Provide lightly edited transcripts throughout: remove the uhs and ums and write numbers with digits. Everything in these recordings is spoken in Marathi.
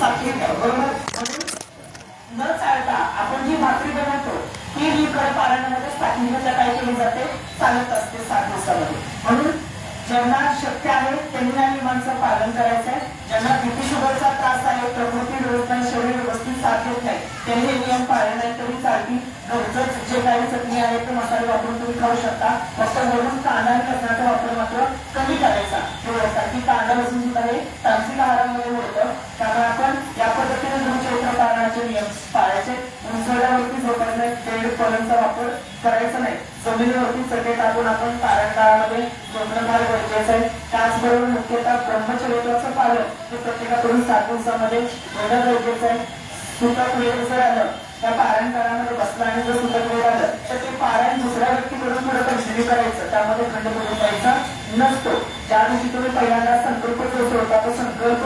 सात्विक आहे, बरोबर. म्हणून न चालता आपण जी भाकरी बनवतो ही पारायणामध्ये सात्विकता काय केली जाते, चालत असते 7 दिवसामध्ये. म्हणून ज्यांना शक्य आहे त्यांनी या नियमांचं पालन करायचं आहे. ज्यांना बीपी शुगरचा त्रास आहे, प्रकृती व्यवस्था शरीर व्यवस्थित साथ देत नाही, त्यांनी हे नियम पाळले नाही तरी चालतील. घरचं जे काही चटणी आहे ते मसाले वापरून तुम्ही खाऊ शकता. फक्त वरून कांदा आणि लसणाचा वापर मात्र कमी करायचा. की कांदा लसूण सुद्धा हे तांत्रिक आहारामध्ये होतं. त्यामुळे आपण या पद्धतीने गुरुचरित्र पाळण्याचे नियम पाळायचे. उंचवड्यावरती झोपायचं, बेड पलंगचा वापर करायचा नाही. जमिनीवरती चटे टाकून आपण पारायण काळामध्ये झोपणं फार गरजेचं आहे. त्याचबरोबर मुख्यतः ब्रह्मचर्याचं पालन हे प्रत्येकाकडून 7 दिवसामध्ये होणं गरजेचं आहे. सुतक वेळ जर आलं त्या पारायण काळामध्ये बसला आणि जर सुतक वेळ आलं तर ते पारायण दुसऱ्या व्यक्तीकडून थोडं कंटिन्यू करायचं. त्यामध्ये खंड पडून जायचा नसतो. ज्या दिवशी तुम्ही पहिल्यांदा संकल्प जो सोडता तो संकल्प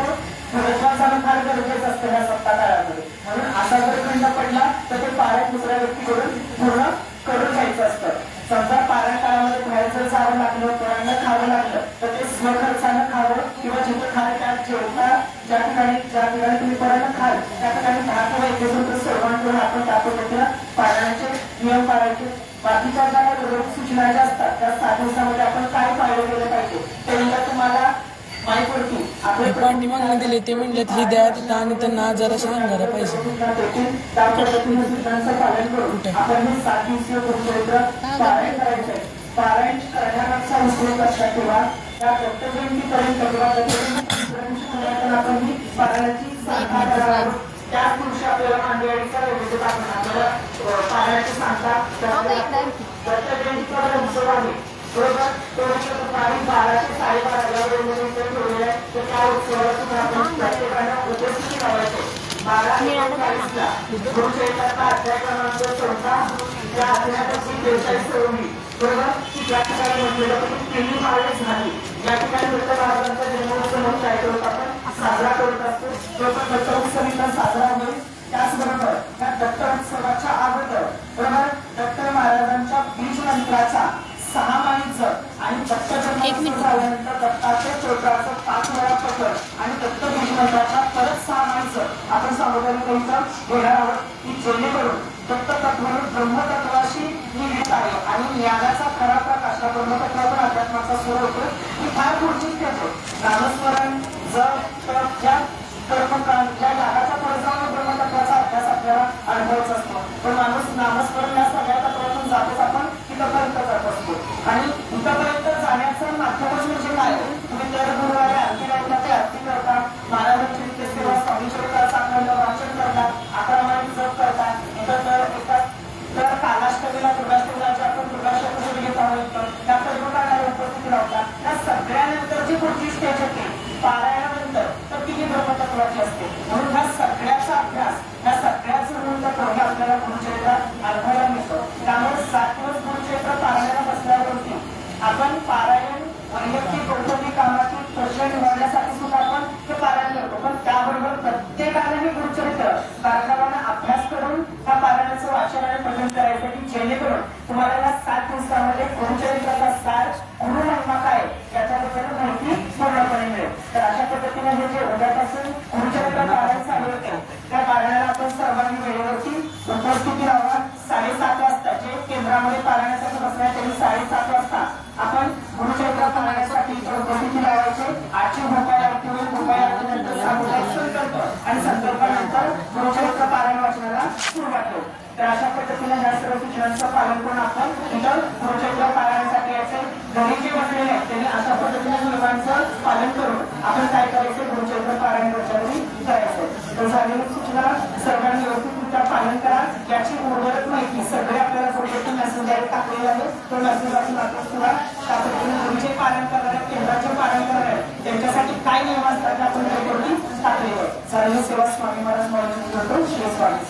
महत्वाचा फार गरजेचं असतं या सप्ताह काळामध्ये. म्हणून असा जर खंड पडला तर ते पारायण दुसऱ्या व्यक्तीकडून पूर्ण करून घ्यायचं असतं. समजा पारायण काळामध्ये बाहेर जर जावं लागलं, पोरांना खावं लागलं तर ते स्वखर्चानं खावं किंवा जिथं खाल त्या जेवता ज्या ठिकाणी तुम्ही पोरांना खाल त्या ठिकाणी 10 किंवा 21 रुपये सर्वांना करून आपण त्या पद्धतीनं पाळण्याचे नियम पाळायचे. बाकीच्या ज्या रोग सूचना ज्या असतात त्या 7 दिवसामध्ये आपण काय पाळलं गेलं पाहिजे ते म्हणजे तुम्हाला माहिती पडतील. आपले पाणी मागणी दिली ते म्हणले ही द्या तिथं आणि त्यांना जरा सांगायला पाहिजे. त्या पद्धतीने सूचनांचं पालन करून आपण हे 7 दिवसीय गुरुचरित्र पारायण करायचंय. पारायण करण्यामागचा उद्देश लक्षात ठेवा. त्या दत्त जयंतीपर्यंत किंवा आपण ही पारायणाची सांगता करावी. त्याच दिवशी आपल्याला मांदियाळीचा नैवेद्य आपल्याला पारायणाची सांगता दत्त जयंतीचा उत्सव आहे, बरोबर. तो दुपारी 12 ते 12:30 ठेवलेला आहे. तर त्या उत्सवाला सुद्धा आपण प्रत्येकानं उपस्थिती लावायचे. 12:40ला गुरुचरित्राचा अध्याय क्रमांक 14 त्या अध्यायाची 43 सवयी, बरोबर. त्या ठिकाणी म्हटलेलं की तिन्ही माळे झाली. या ठिकाणी दत्त महाराजांचा जन्मोत्सव म्हणून काय करत आपण साजरा करत असतो. तो पण दत्त उत्सव इथं साजरा होईल. त्याचबरोबर या दत्त उत्सवाच्या अगोदर, बरोबर, दत्त महाराजांच्या बीज मंत्राचा 6 माळी जप आणि दत्त जन्मोत्सव झाल्यानंतर दत्ताच्या चोत्राचं 5 वेळा पठण आणि दत्त बीज मंत्राचा परत 6 माळी जप आपण सामुदायिक घेणार आहोत. की जेणेकरून दत्त तत्वावर ब्रह्मतत्वाशी निगडीत आहे आणि ज्ञानाचा खरा प्रकाश हा ब्रह्मतत्वावर अध्यात्माचा स्वर होतो. ही फार पुढची घेतो. नामस्मरण जप तप ज्या कर्मकांड ज्या यागाच्या पुढे जाऊन ब्रह्मतत्वाचा अभ्यास आपल्याला अनुभवायचा असतो. पण माणूस नामस्मरण या सगळ्या तत्वातून जातोच आपण तिथपर्यंत जात असतो. आणि तिथपर्यंत जाण्याचं माध्यमच म्हणजे काय, तुम्ही दर गुरुवारी आरती लावता ते आरती करता, महाराजांची सेवा स्वामी चरित्राचं आपल्याला वाचन करता, 11 माळी जप करता. तर कालाष्टमीला दुर्गाष्टमीला आपण दुर्गाष्टमी घेत आहोत त्या कर्मकांडाला उपस्थिती लावता. त्या सगळ्यानंतरची पुढची स्टेज होती पारायणानंतर तर ती ब्रह्मतत्वाची असते. म्हणून ह्या सगळ्याचा अभ्यास ह्या सगळ्याचं म्हणून आपल्याला गुरुचरित्रात अनुभवायला मिळतो. त्यामुळे 7 दिवस गुरुचरित्र पारायणाला बसल्यावरती आपण पारायण वैयक्तिक कौटुंबिक कामातील प्रश्न निवडण्यासाठी सुद्धा आपण ते पारायण करतो. पण त्याबरोबर प्रत्येकाने हे गुरुचरित्र बारकावाने अभ्यास करून त्या पारायणाचं वाचन आणि पठण करायचं की जेणेकरून तुम्हाला या 7 दिवसामध्ये गुरुचरित्राचा सार गुरु महिमा काय याच्याबद्दल माहिती पूर्णपणे मिळेल. तर अशा पद्धतीने हे जे उद्यापासून गुरुचरित्र पारायण चालू होते त्या पारायणाला आपण सर्वांनी वेळेवरती उपस्थिती लावा. 7:30 वाजता जे केंद्रामध्ये पारायणासाठी बसल्या त्यांनी 7:30 वाजता आपण गुरुचरित्र पारायणासाठी उपस्थिती लावायचे. आजची भोपाळ आरती होईल. भोपाळ आरतीनंतर सामुदायिक संकल्प आणि संकल्पानंतर गुरुचरित्र पारायण वाचनाला सुरुवात होईल. तर अशा पद्धतीने ह्या सर्व सूचनांचं पालन करून आपण इथं गुरुचरित्र पारायणासाठी यायचे. घरी जे बसलेले आहेत त्यांनी अशा पद्धतीने नियमांचं पालन करून आपण काय करायचं गुरुचरित्र पारायण घरी करायचं. तर झालेली सूचना सर्वांनी व्यवस्थितरित्या पालन करा. याची उर्वरित माहिती सगळे आपल्याला प्रोजेक्ट मेसेज द्यायला टाकलेला आहे. तो मेसेज वाचून आपण सुद्धा त्या पद्धतीने गुरुचे पालन करणारे केंद्राचे पालन करणारे त्यांच्यासाठी काय नियम असतात आपण टाकलेले आहे. सर्व सेवा स्वामी महाराज म्हणून श्री स्वामी